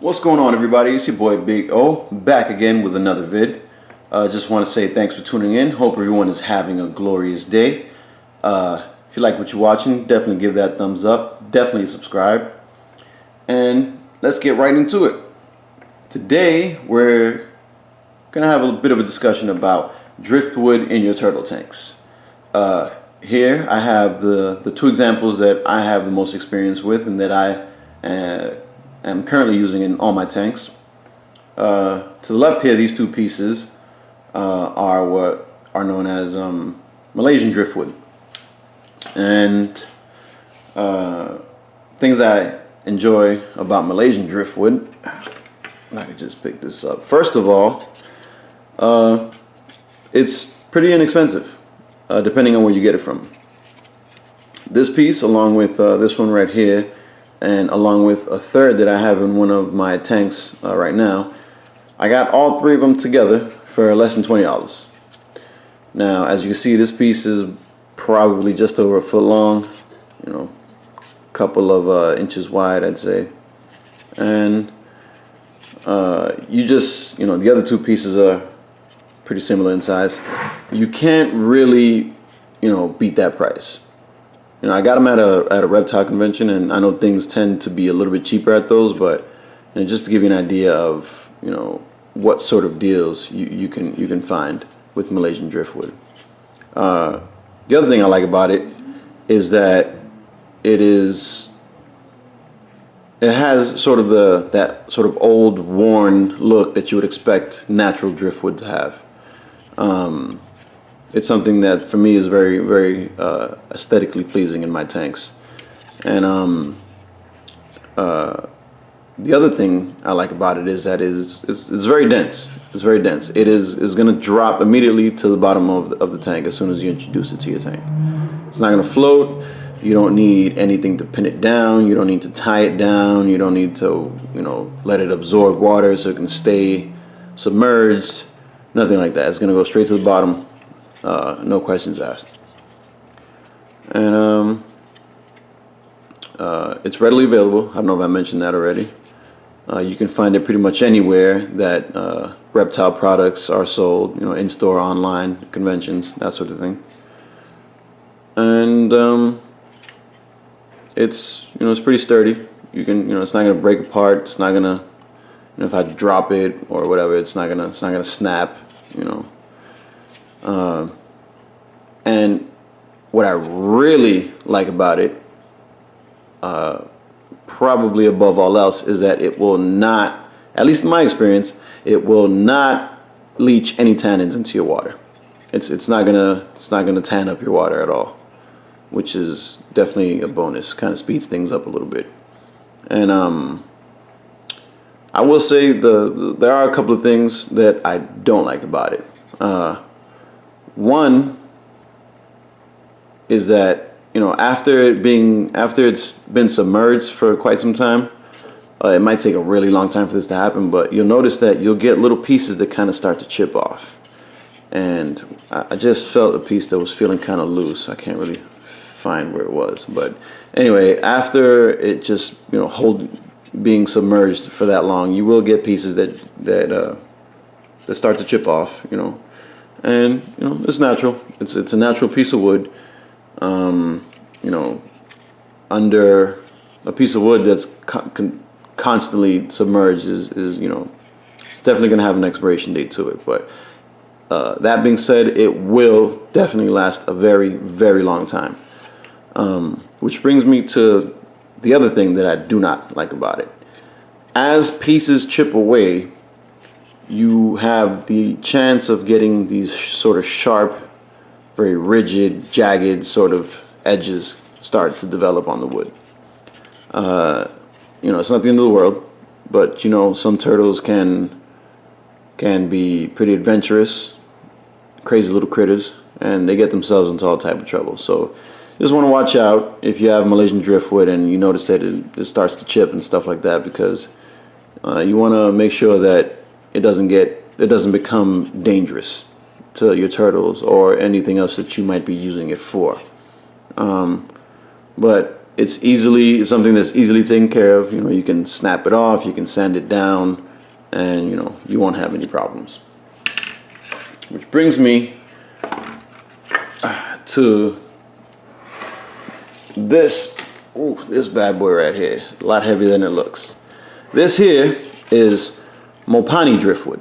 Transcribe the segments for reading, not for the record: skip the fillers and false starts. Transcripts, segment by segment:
What's going on, everybody? It's your boy Big O, back again with another vid. Just want to say thanks for tuning in. Hope everyone is having a glorious day. If you like what you're watching, definitely give that thumbs up. Definitely subscribe. And let's get right into it. Today, we're going to have a bit of a discussion about driftwood in your turtle tanks. Here, I have the two examples that I have the most experience with and that I am currently using in all my tanks. To the left here, these two pieces are what are known as Malaysian driftwood. And things I enjoy about Malaysian driftwood, if I could just pick this up. First of all, it's pretty inexpensive, depending on where you get it from. This piece, along with this one right here, and along with a third that I have in one of my tanks right now, I got all three of them together for less than $20. Now, as you can see, this piece is probably just over a foot long, you know, a couple of inches wide, I'd say. And the other two pieces are pretty similar in size. You can't really, beat that price. I got them at a reptile convention, and I know things tend to be a little bit cheaper at those, but just to give you an idea of what sort of deals you can find with Malaysian driftwood. The other thing I like about it is that it has sort of that sort of old, worn look that you would expect natural driftwood to have. It's something that for me is very, very aesthetically pleasing in my tanks. And the other thing I like about it is that it's very dense. It's very dense. It is going to drop immediately to the bottom of the tank as soon as you introduce it to your tank. It's not going to float. You don't need anything to pin it down. You don't need to tie it down. You don't need to let it absorb water so it can stay submerged. Nothing like that. It's going to go straight to the bottom. No questions asked. And it's readily available. I don't know if I mentioned that already. You can find it pretty much anywhere that reptile products are sold, in-store, online, conventions, that sort of thing. And it's it's pretty sturdy. You can it's not gonna break apart. It's not gonna if I drop it or whatever, it's not gonna snap. And what I really like about it, probably above all else, is that it will not, at least in my experience, it will not leach any tannins into your water. It's not gonna tan up your water at all, which is definitely a bonus. Kind of speeds things up a little bit. And I will say there are a couple of things that I don't like about it. One is that after it's been submerged for quite some time, it might take a really long time for this to happen, but you'll notice that you'll get little pieces that kind of start to chip off. And I just felt a piece that was feeling kind of loose. I can't really find where it was, but anyway, after it just being submerged for that long, you will get pieces that start to chip off. And it's natural. It's a natural piece of wood. Under a piece of wood that's constantly submerged is it's definitely going to have an expiration date to it. But that being said, it will definitely last a very, very long time. Which brings me to the other thing that I do not like about it. As pieces chip away, you have the chance of getting these sort of sharp, very rigid, jagged sort of edges start to develop on the wood. It's not the end of the world, but some turtles can be pretty adventurous, crazy little critters, and they get themselves into all type of trouble. So just want to watch out if you have Malaysian driftwood and you notice that it starts to chip and stuff like that, because you want to make sure that it doesn't become dangerous to your turtles or anything else that you might be using it for. But it's something that's easily taken care of. You know, you can snap it off, you can sand it down, and you know, you won't have any problems. Which brings me to this. Ooh, this bad boy right here, a lot heavier than it looks. This here is Mopani driftwood,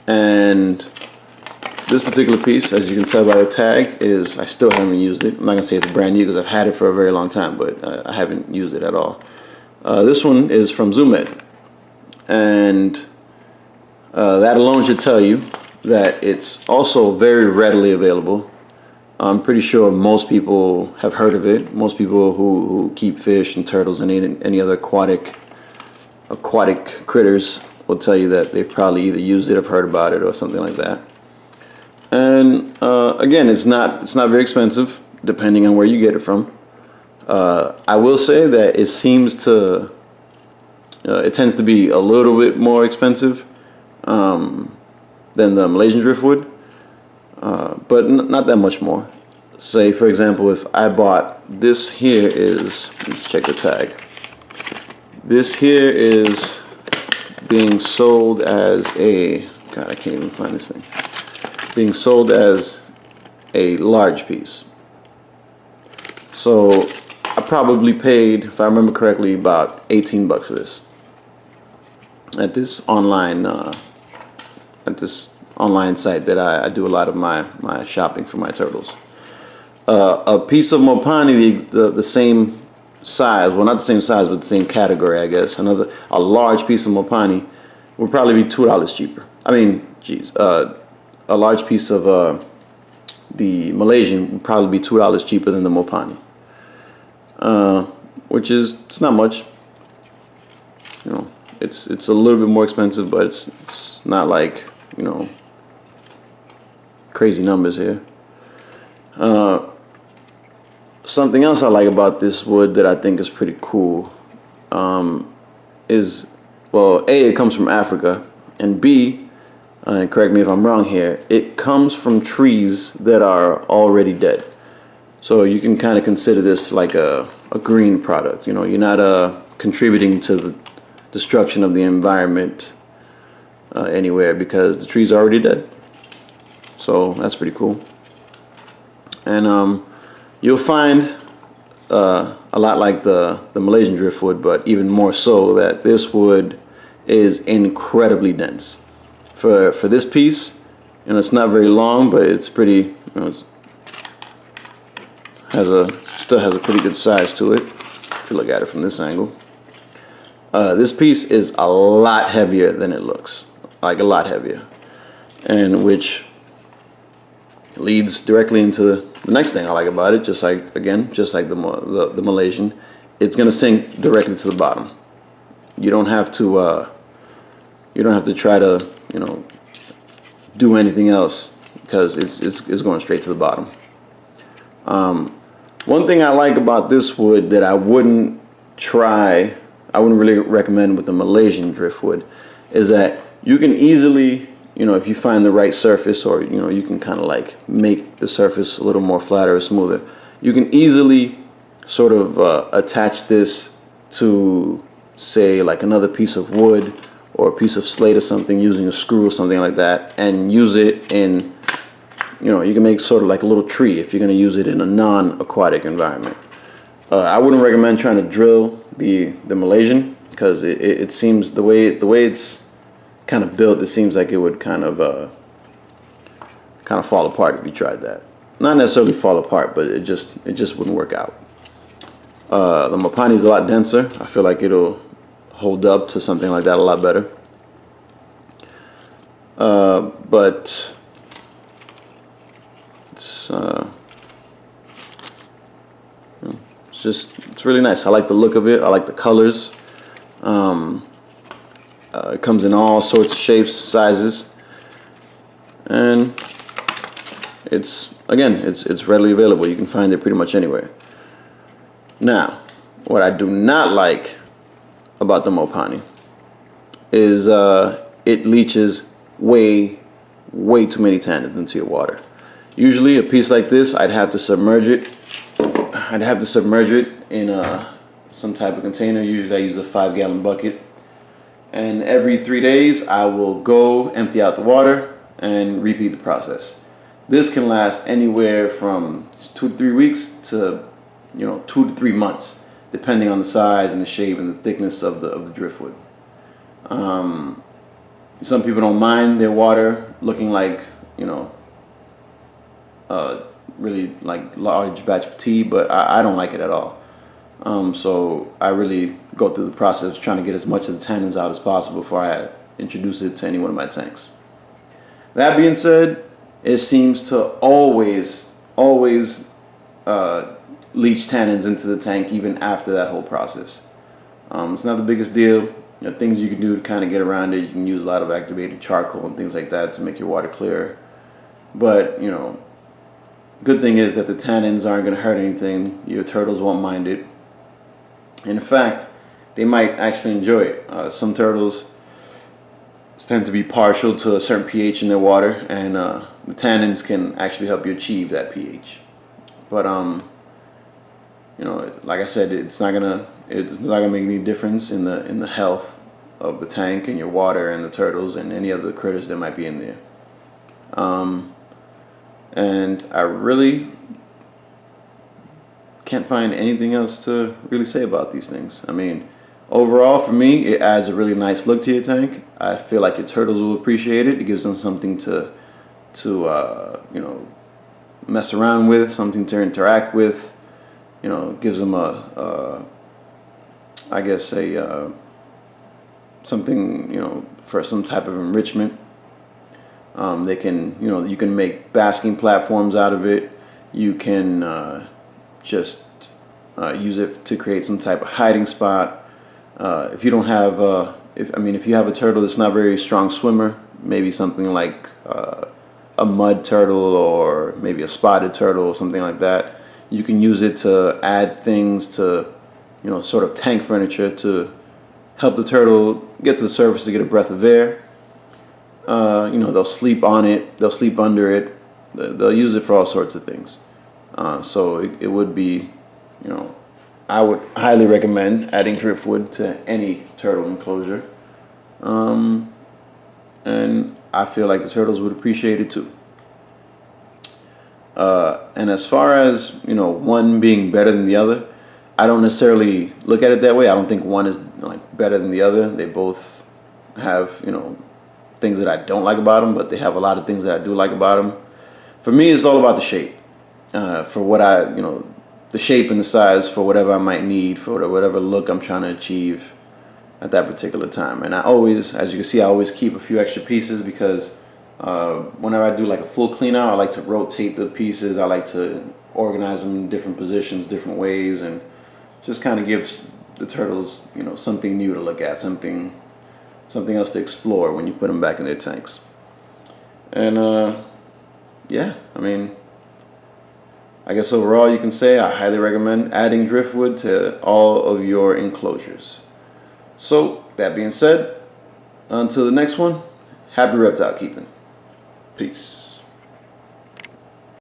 and this particular piece, as you can tell by the tag, is, I still haven't used it. I'm not gonna say it's brand new because I've had it for a very long time, but I haven't used it at all. This one is from Zoomed, and that alone should tell you that it's also very readily available. I'm pretty sure most people have heard of it. Most people who keep fish and turtles and any other aquatic critters will tell you that they've probably either used it, have heard about it, or something like that. And again, it's not very expensive, depending on where you get it from. I will say that it seems to it tends to be a little bit more expensive than the Malaysian driftwood, but not that much more. Say, for example, if I bought this here is, let's check the tag. This here is being sold as a, God, I can't even find this thing. Being sold as a large piece. So I probably paid, if I remember correctly, about 18 bucks for this at this online site that I do a lot of my shopping for my turtles. A piece of Mopani, the same size, well, not the same size, but the same category, I guess. A large piece of Mopani would probably be $2 cheaper. I mean, geez, a large piece of the Malaysian would probably be $2 cheaper than the Mopani, which is, it's not much. You know, it's a little bit more expensive, but it's not like, you know, crazy numbers here. Something else I like about this wood that I think is pretty cool is, well, A, it comes from Africa, and B, and correct me if I'm wrong here, it comes from trees that are already dead. So you can kind of consider this like a green product. You know, you're not contributing to the destruction of the environment anywhere, because the trees are already dead. So that's pretty cool. And you'll find a lot like the Malaysian driftwood, but even more so, that this wood is incredibly dense. For this piece, you know, it's not very long, but it's pretty, you know, still has a pretty good size to it if you look at it from this angle. This piece is a lot heavier than it looks, like a lot heavier, and which leads directly into the next thing I like about it. Just like the Malaysian, it's gonna sink directly to the bottom. You don't have to try to, you know, do anything else, because it's going straight to the bottom. One thing I like about this wood that I wouldn't really recommend with the Malaysian driftwood is that you can easily, you know, if you find the right surface, or, you know, you can kind of like make the surface a little more flatter or smoother, you can easily sort of attach this to, say, like another piece of wood or a piece of slate or something, using a screw or something like that, and use it in, you know, you can make sort of like a little tree if you're going to use it in a non-aquatic environment. I wouldn't recommend trying to drill the Malaysian, because it seems the way it's kind of built, it seems like it would kind of fall apart if you tried that. Not necessarily fall apart, but it just wouldn't work out. The Mopani is a lot denser. I feel like it'll hold up to something like that a lot better. But it's really nice. I like the look of it. I like the colors. It comes in all sorts of shapes, sizes, and it's readily available. You can find it pretty much anywhere. Now, what I do not like about the Mopani is it leaches way too many tannins into your water. Usually a piece like this, I'd have to submerge it in some type of container. Usually I use a 5-gallon bucket. And every 3 days I will go empty out the water and repeat the process. This can last anywhere from 2 to 3 weeks to 2 to 3 months, depending on the size and the shape and the thickness of the driftwood. Some people don't mind their water looking like really like large batch of tea, but I don't like it at all. So I really go through the process trying to get as much of the tannins out as possible before I introduce it to any one of my tanks. That being said, it seems to always leach tannins into the tank even after that whole process. It's not the biggest deal. Things you can do to kind of get around it. You can use a lot of activated charcoal and things like that to make your water clearer. But good thing is that the tannins aren't going to hurt anything. Your turtles won't mind it. In fact, they might actually enjoy it. Some turtles tend to be partial to a certain pH in their water, and the tannins can actually help you achieve that pH. But like I said, it's not gonna make any difference in the health of the tank and your water and the turtles and any other critters that might be in there. And I really can't find anything else to really say about these things. I mean, overall for me, it adds a really nice look to your tank. I feel like your turtles will appreciate it. It gives them something to mess around with, something to interact with. Gives them something for some type of enrichment. They can you can make basking platforms out of it. You can just use it to create some type of hiding spot. If you don't have if you have a turtle that's not a very strong swimmer, maybe something like a mud turtle or maybe a spotted turtle or something like that, you can use it to add things to sort of tank furniture to help the turtle get to the surface to get a breath of air. They'll sleep on it, they'll sleep under it, they'll use it for all sorts of things. So it would be, I would highly recommend adding driftwood to any turtle enclosure. And I feel like the turtles would appreciate it too. And as far as, one being better than the other, I don't necessarily look at it that way. I don't think one is better than the other. They both have, things that I don't like about them, but they have a lot of things that I do like about them. For me, it's all about the shape. For what the shape and the size for whatever I might need, for whatever look I'm trying to achieve at that particular time. And I always, as you can see, I always keep a few extra pieces because whenever I do like a full clean out, I like to rotate the pieces. I like to organize them in different positions, different ways, and just kind of gives the turtles, something new to look at, something else to explore when you put them back in their tanks. And yeah, I guess overall you can say I highly recommend adding driftwood to all of your enclosures. So that being said, until the next one, happy reptile keeping. Peace.